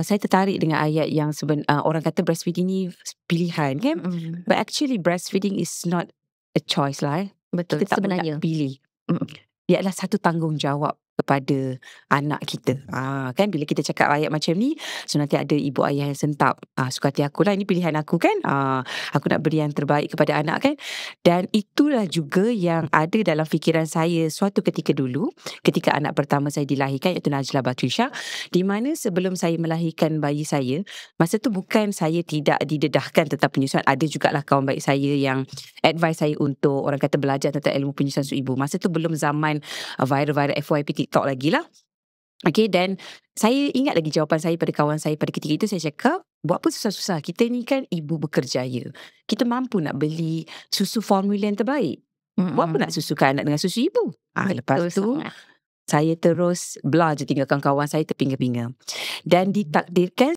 Saya tertarik dengan ayat yang orang kata breastfeeding ni pilihan kan. But actually breastfeeding is not a choice lah. Betul, Kita tak sebenarnya. nak pilih. Dia adalah satu tanggungjawab kepada anak kita. Kan bila kita cakap ayat macam ni, so nanti ada ibu ayah yang sentap. Suka hati aku lah, ini pilihan aku kan. Aku nak beri yang terbaik kepada anak kan. Dan itulah juga yang ada dalam fikiran saya suatu ketika dulu, ketika anak pertama saya dilahirkan, iaitu Najlah Batrisha. Di mana sebelum saya melahirkan bayi saya, masa tu bukan saya tidak didedahkan tentang penyusuan. Ada jugalah kawan baik saya yang advise saya untuk orang kata belajar tentang ilmu penyusuan susu ibu. Masa tu belum zaman viral-viral FYP TikTok lagi lah. Okay, dan saya ingat lagi jawapan saya pada kawan saya pada ketika itu. Saya cakap, buat apa susah-susah? Kita ni kan ibu berkerjaya. Kita mampu nak beli susu formula yang terbaik. Buat apa nak susukan anak dengan susu ibu? Lepas tu sangat. saya terus belajar tinggalkan kawan saya terpinga-pinga. Dan ditakdirkan